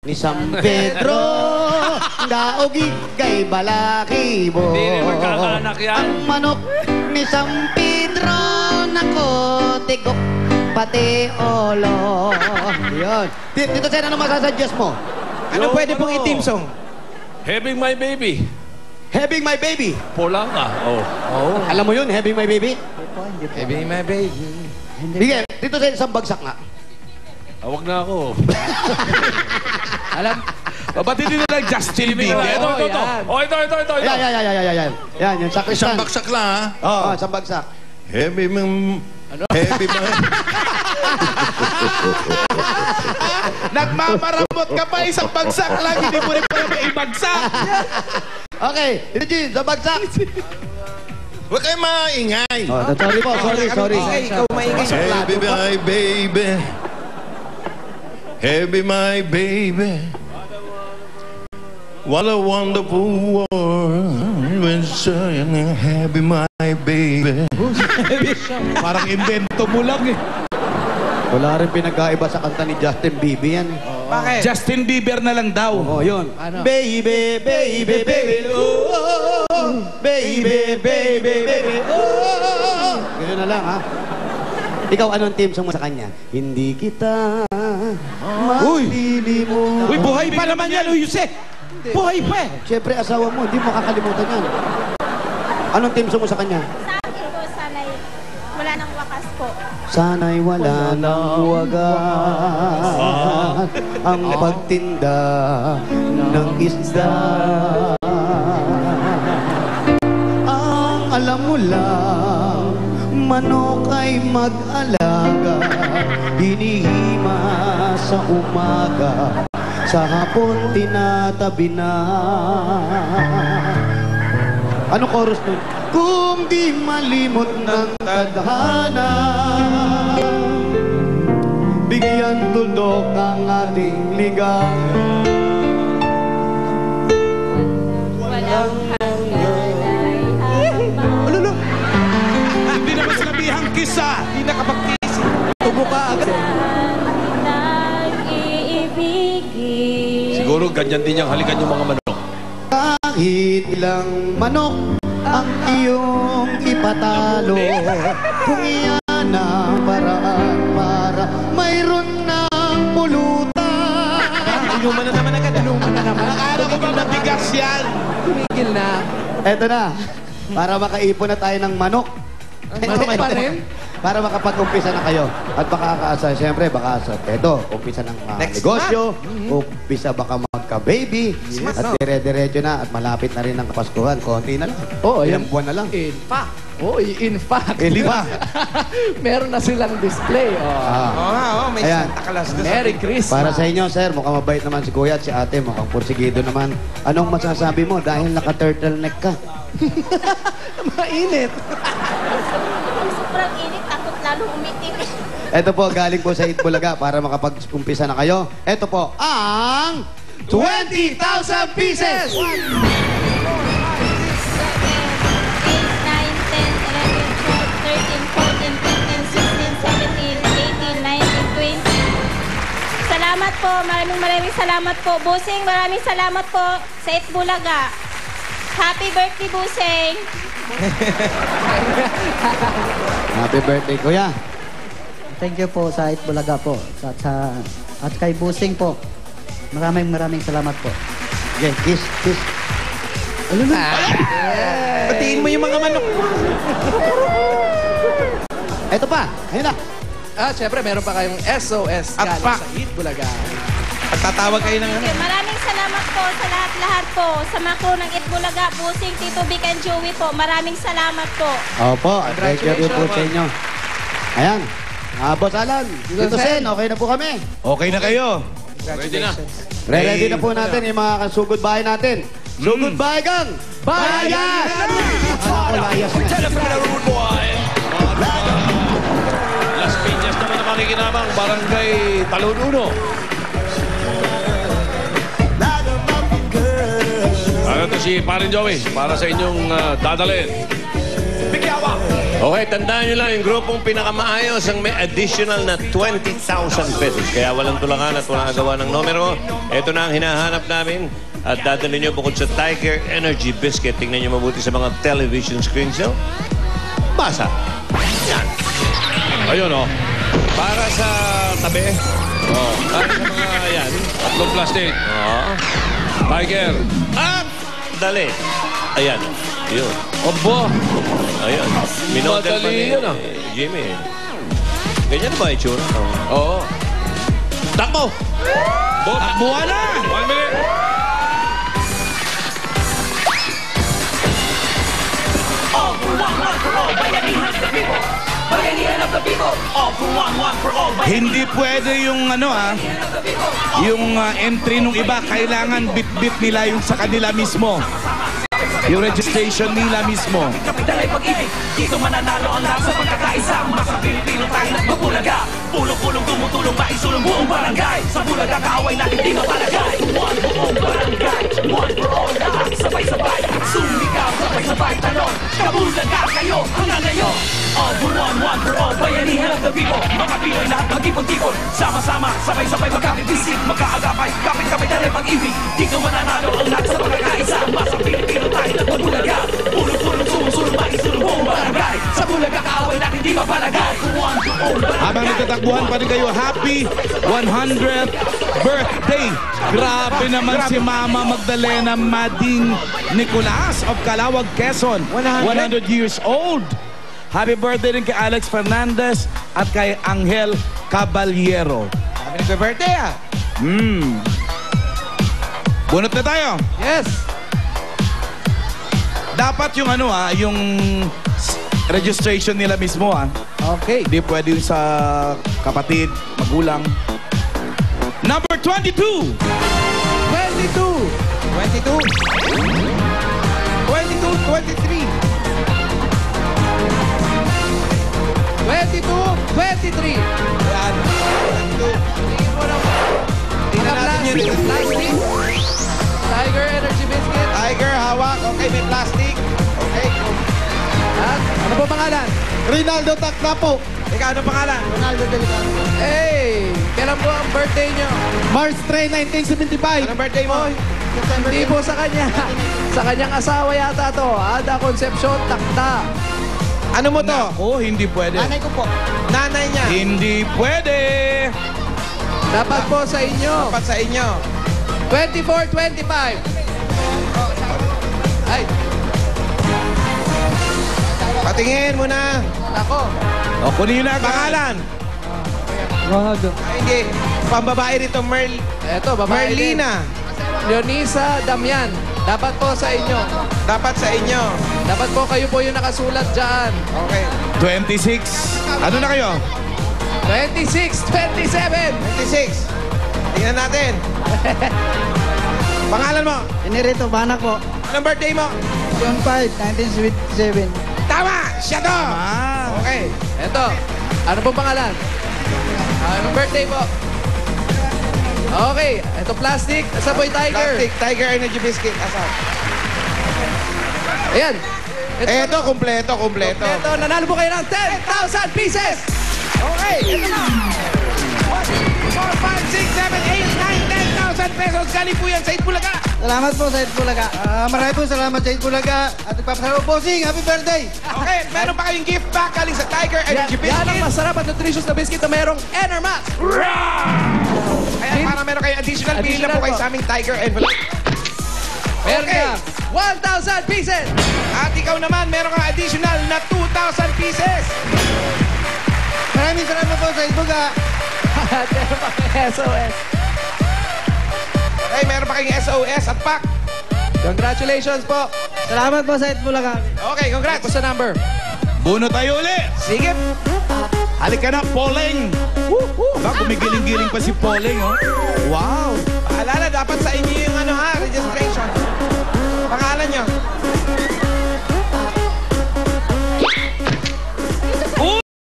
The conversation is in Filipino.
ni San Pedro, daogi kay Balakibo. Hindi rin magkakaanak yan. Ang manok ni San Pedro, nako, tigok, pati olo. Yun. Dito, Sen, ano masasuggest mo? Ano pwede pong i-team song? Having my baby. Having my baby. Polang ka. Oh. Alam mo yun, having my baby? Having my baby. Sige, dito sa isang bagsak nga. Huwag na ako. Alam, babatid din na lang Justin Bieber. Ito. Oh, ito. Yan. Yan, yung sakristan. Isang baksak lang, ha? Oo, isang bagsak. Heavy man... Heavy man... Nagmamaramot ka pa, isang bagsak lang. Hindi mo rin pala maibagsak. Okay, ito Gin, sa bagsak. Huwag kayo maingay. Oh, sorry po, sorry. Ikaw maingay sa Heavy my baby. Heavy my baby. What a wonderful world when saying heavy my baby. Parang invento mo lang eh. Wala rin pinagkaiba sa kanta ni Justin Bieber yan. Bakit? Justin Bieber na lang daw. Oh, yun. Ano? Baby, oh, baby, oh. Ganyan na lang, ha? Ikaw, anong team song mo sa kanya? Hindi kita malilimutan. Uy, buhay pa naman yan, Yuse. Buhay pa eh. Siyempre, asawa mo, hindi mo kakalimutan yan. Anong team song mo sa kanya? Sa akin po, sana'y wala nang wakas po. Sana'y wala nang wagas ang pagtinda ng isda. Ang alam mo lang, manok ay mag-alaga, hinihima sa umaga, sa hapon tinatabi na. Anong chorus nun? Kung di malimot ng tadhana, bigyan tuldok ang ating ligaya. Walang hanggan ay Ululu. Hindi naman sinabihang kisa. Hindi nakapag-kiss. Tubo ka agad. nag-iibigin. Siguro ganyan din yung halikan yung mga manok. Kahit ilang manok ang iyong ipatalo, kung iyan ang paraan para mayroon ng pulutan. Inuman na naman agad. Inuman na naman. Akala ko ba matigas yan? Tumigil na. Eto na, para makaipon na tayo ng manok. Manok pa rin? Para makapag-umpisa na kayo. At baka kaasa, siyempre, baka sa eto, umpisa ng Next negosyo, umpisa baka magka-baby, at dire-diretso na, at malapit na rin ang Kapaskuhan. Konti na lang. Oo, Ilang buwan na lang. In fact. Oh, in fact. Lima. Meron na silang display. Oh. Oo nga, oo. May Ayan. Santa Claus na. Merry Christmas. Para sa inyo, sir, mukhang mabait naman si Kuya at si ate, mukhang pursigido naman. Anong masasabi mo dahil naka-turtleneck ka? Mainit. Sobrang init, takot lalo umitim. Ito po, galing po sa Itbulaga para makapag-umpisa na kayo. Ito po, ang 20,000 pieces! 8, 9, 10, 11, 12, 13, 14, 15, 16, 17, 18, 19, 20. Salamat po, maraming salamat po. Busing, maraming salamat po sa Itbulaga. Happy birthday, Busing! Happy birthday, Kuya. Thank you po sa Itbulaga po. At kay Busing po. Maraming salamat po. Okay, kiss. Ano na? Batiin mo yung mga manok. Ito pa, ayun na. Siyempre, meron pa kayong SOS galing pa. sa Itbulaga. Pagtatawag kayo ng ano. Maraming salamat po sa lahat-lahat po. Sa mga crew ng Itbulaga, Busing, Tito Vic and Joey po. Maraming salamat po. Opo, thank you po sa inyo. Ayan. Boss Alan, Tito Sen, okay na po kami. Okay na kayo. Ready na. Ready na po natin yung mga sugod bahay natin. Sugod bahay gang! Bayan! Layas na. Las Piñas naman ang makikinabang, Barangay Talon 1. Ano to si Parin Joey para sa inyong dadalhin. Bigyawa! Okay, tandaan nyo lang, yung grupong pinakamaayos ang may additional na 20,000 pesos. Kaya walang tulakan at walang agawa ng numero. Ito na ang hinahanap namin. At dadalhin nyo bukod sa Tiger Energy Biscuit. Tingnan nyo mabuti sa mga television screens nyo. Basa. Yan. Ayun, oh. Para sa tabi. Oh. Para sa mga yan. Tatlong plastic. Oo. Tiger. At dali. Ayan. Yun. Obo. Ayan. Minodel pa Madali ni yun, ah. Jimmy. Ganyan na ba itsura? Oo. Takbo! Takbuhan na! 1 minute. Hindi pwede yung yung entry nung iba, kailangan bit-bit nila yung sa kanila mismo. Yung registration nila mismo. Kapitalay pag-ibig, dito mananalo ang lahat sa pagkakaisa. Masa Pilipino tayo nagbabulaga. Pulong-pulong tumutulong, maisulong buong barangay. Sa Bulaga kaaway natin di mapalagay. One buong barangay, one for all lahat. Sabay-sabay, sumikaw, sabay-sabay talon. Kabulaga kayo hanggang ngayon. All for one for all, bayanihan of the people. Mga Pinoy lahat mag-ipon-tipon. Sama-sama, sabay-sabay magkakibisig. Magkaagapay, kapit-kapitalay pag-ibig. Dito mananalo ang lahat sa pagkakaisa. Masa Pilipino tayo nagbabulaga. Pulong-pulong sumusulong, maisulong buong barangay. Sa Bulaga kaaway natin di mapalagay. One for all. Habang nagtatakbuhan pa rin kayo, happy 100th birthday! Grabe naman si Mama Magdalena Mading Nicolas of Calawag, Quezon. 100 years old. Happy birthday rin kay Alex Fernandez at kay Angel Caballero. Happy nagbe-birthday ah. Bunot na tayo. Yes. Dapat yung yung registration nila mismo Okay. Hindi pwede yung sa kapatid, magulang. Number 22! 22. 23. 23. Yan. Tingnan natin yun. Plastic. Tiger Energy Biscuit. Tiger, hawak. Okay, may plastic. Okay. At ano po pangalan? Rinaldo Tacnapo. Ikaw, ano pangalan? Ronaldo Delicado. Hey! Kailan po ang birthday nyo? March 3, 1975. Anong birthday mo? Hindi po sa kanya. Sa kanyang asawa yata to. Ada Concepcion Takta. Ano mo to? Oh, hindi pwede. Nanay ko po. Nanay niya. Hindi pwede. Dapat po sa inyo. Dapat sa inyo. 24, 25. Ay, Patingin muna. ako. O, kunin na pangalan. Ronaldo. Ay, hindi. Pambabae rito, Eto, babae din. Merlina. Leonisa Damian. Dapat po sa inyo. Dapat sa inyo. Dapat po kayo po yung nakasulat dyan. Okay. 26. Ano na kayo? 26, 27. 26. Tingnan natin. Pangalan mo? Inirito, banak po. Anong birthday mo? June 5, 1977. Tama! Siya to! Okay. Eto, ano pong pangalan? Anong birthday po? Okay, eto plastic. Asa po yung tiger? Plastic, Tiger Energy Biscuit. Asan? Ayan. Eto, kumpleto. Eto, nanalo po kayo ng 10,000 pieces! Okay, ito na. 1, 2, 4, 5, 6, 7, 8, 9, 10,000 pesos. Galing po yan sa Itbulaga. Salamat po sa Itbulaga. Marami po salamat sa Itbulaga. At nagpapasalamat po, Bossing. Happy birthday! Okay, meron pa kayong gift pack galing sa Tiger Energy Yan ang Biscuit. masarap at nutritious na biscuit na merong Enermax. Kaya para meron kayong additional, bili na po kayo sa aming Tiger envelope. Meron Okay. ka 1,000 pieces. At ikaw naman, meron kang additional na 2,000 pieces. Maraming salamat po sa Itbulaga. At meron pa kay SOS. Okay, meron pa kayong SOS at pack. Congratulations po. Salamat po sa Itbulaga. Okay, congrats. Tapos sa number. Buno tayo uli. Sige. Halika na, Poleng. Ba, gumigiling-giling pa si Poleng, oh. Wow.